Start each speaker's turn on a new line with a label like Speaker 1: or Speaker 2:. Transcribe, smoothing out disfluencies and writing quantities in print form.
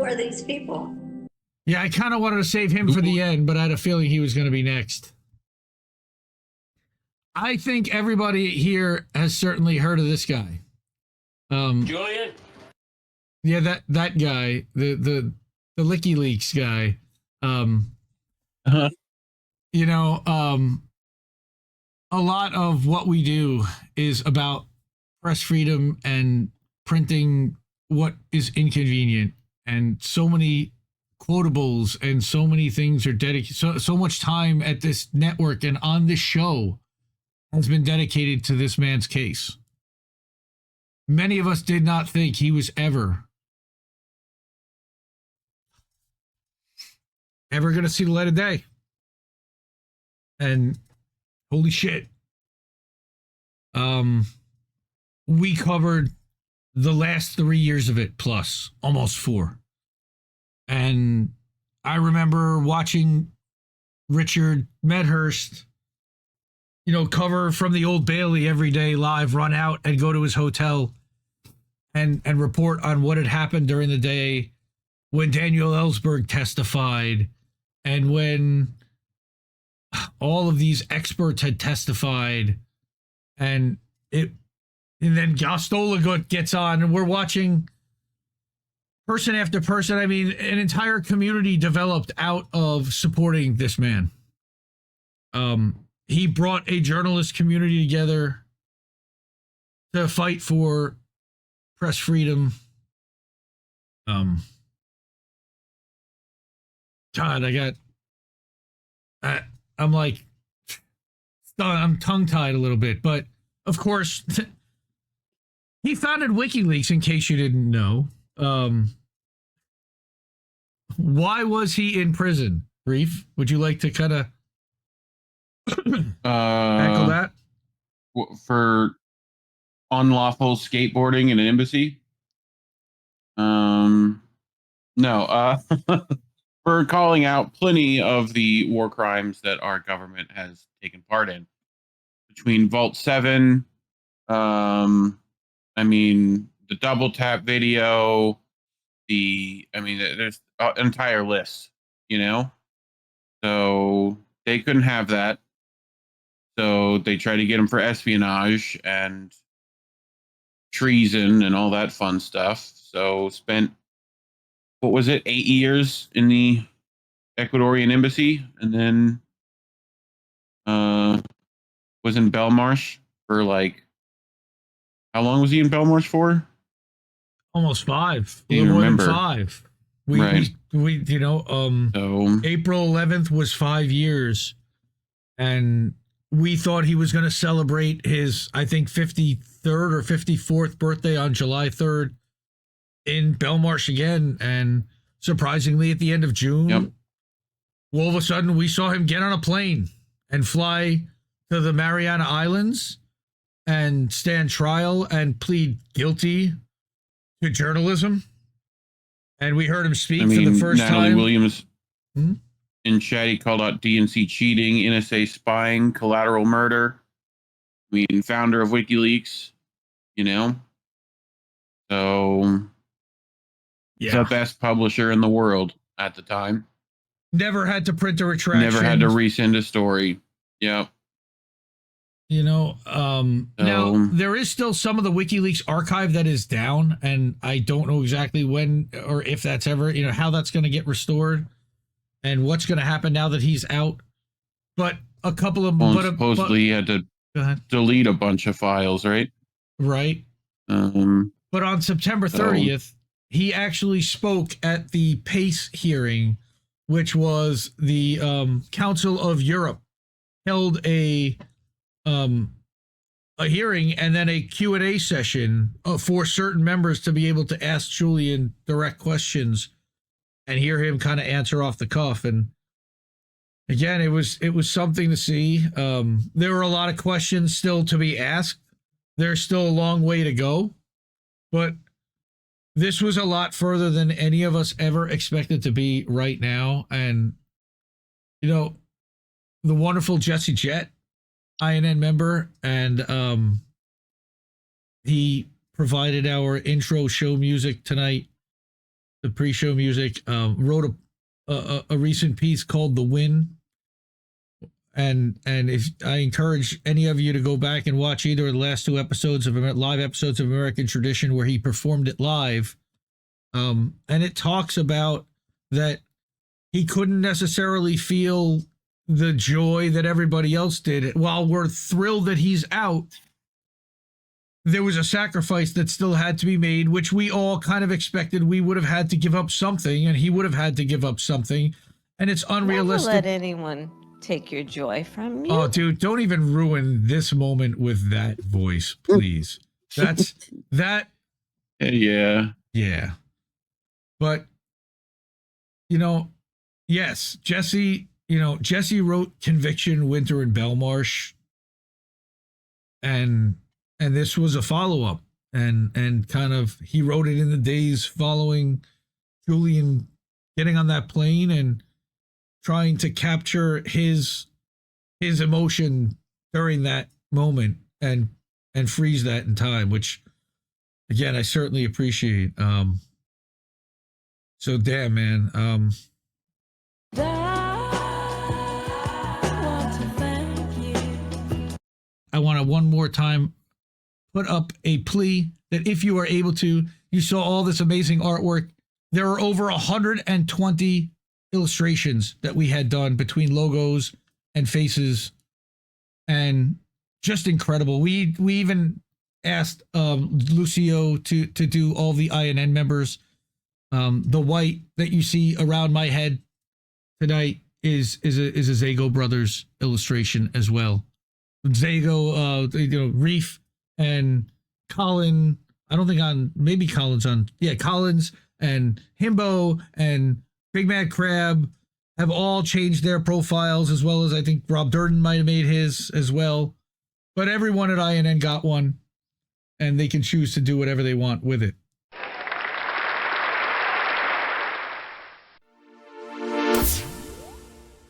Speaker 1: are these people?
Speaker 2: Yeah, I kind of wanted to save him for the end, but I had a feeling he was going to be next. I think everybody here has certainly heard of this guy.
Speaker 3: Julian?
Speaker 2: Yeah, that guy, the WikiLeaks guy. You know, a lot of what we do is about press freedom and printing what is inconvenient, and so many quotables and so many things are dedicated. So much time at this network and on this show has been dedicated to this man's case. Many of us did not think he was ever going to see the light of day. And holy shit. We covered the last 3 years of it, plus almost 4. And I remember watching Richard Medhurst, you know, cover from the Old Bailey every day live, run out and go to his hotel and report on what had happened during the day when Daniel Ellsberg testified and when all of these experts had testified, and then Gostola gets on, and we're watching person after person. I mean, an entire community developed out of supporting this man. He brought a journalist community together to fight for press freedom. God, I'm like, I'm tongue-tied a little bit, but of course, he founded WikiLeaks, in case you didn't know. Why was he in prison? Brief, would you like to kind of tackle that?
Speaker 4: For unlawful skateboarding in an embassy? No. For calling out plenty of the war crimes that our government has taken part in. Between Vault 7, the double tap video, there's an entire list, you know? So they couldn't have that. So they tried to get him for espionage and treason and all that fun stuff. So spent, 8 years in the Ecuadorian embassy, and then was in Belmarsh for how long was he in Belmarsh for?
Speaker 2: Almost 5.
Speaker 4: Do you remember?
Speaker 2: More than 5. We April 11th was 5 years, and we thought he was going to celebrate his, I think, 53rd or 54th birthday on July 3rd in Belmarsh again. And surprisingly, at the end of June, all of a sudden we saw him get on a plane and fly to the Mariana Islands and stand trial and plead guilty to journalism. And we heard him speak for the first
Speaker 4: Natalie
Speaker 2: time.
Speaker 4: Williams in chat, he called out DNC cheating, NSA spying, collateral murder. Founder of WikiLeaks, you know? So, the best publisher in the world at the time.
Speaker 2: Never had to print a retraction.
Speaker 4: Never had to resend a story. Yep.
Speaker 2: You know, now there is still some of the WikiLeaks archive that is down, and I don't know exactly when or if that's ever, how that's going to get restored and what's going to happen now that he's out. But a couple of...
Speaker 4: supposedly he had to delete a bunch of files, right?
Speaker 2: Right. But on September 30th, he actually spoke at the PACE hearing, which was the Council of Europe held a hearing and then a Q&A session for certain members to be able to ask Julian direct questions and hear him kind of answer off the cuff. And again, it was something to see. There were a lot of questions still to be asked. There's still a long way to go, but this was a lot further than any of us ever expected to be right now. And, the wonderful Jesse Jett, INN member, and he provided our intro show music tonight. the pre-show music. Wrote a recent piece called "The Win," and if I encourage any of you to go back and watch either of the last two episodes of live episodes of American Tradition where he performed it live, and it talks about that he couldn't necessarily feel the joy that everybody else did. While we're thrilled that he's out, there was a sacrifice that still had to be made, which we all kind of expected. We would have had to give up something, and he would have had to give up something, and it's unrealistic.
Speaker 1: Never let anyone take your joy from you.
Speaker 2: Oh, dude, don't even ruin this moment with that voice, please. That's that.
Speaker 4: Yeah.
Speaker 2: Yeah. But, you know, yes, Jesse wrote Conviction, Winter, and Belmarsh. And this was a follow-up. And kind of, he wrote it in the days following Julian getting on that plane and trying to capture his emotion during that moment and freeze that in time, which, again, I certainly appreciate. So damn, man. I want to one more time put up a plea that if you are able to, you saw all this amazing artwork. There are over 120 illustrations that we had done between logos and faces, and just incredible. We even asked Lucio to do all the INN members. The white that you see around my head tonight is a Zago Brothers illustration as well. Zago, Reef and Colin. I don't think maybe Colin's on. Yeah, Collins and Himbo and Big Mad Crab have all changed their profiles, as well as I think Rob Durden might have made his as well. But everyone at INN got one, and they can choose to do whatever they want with it.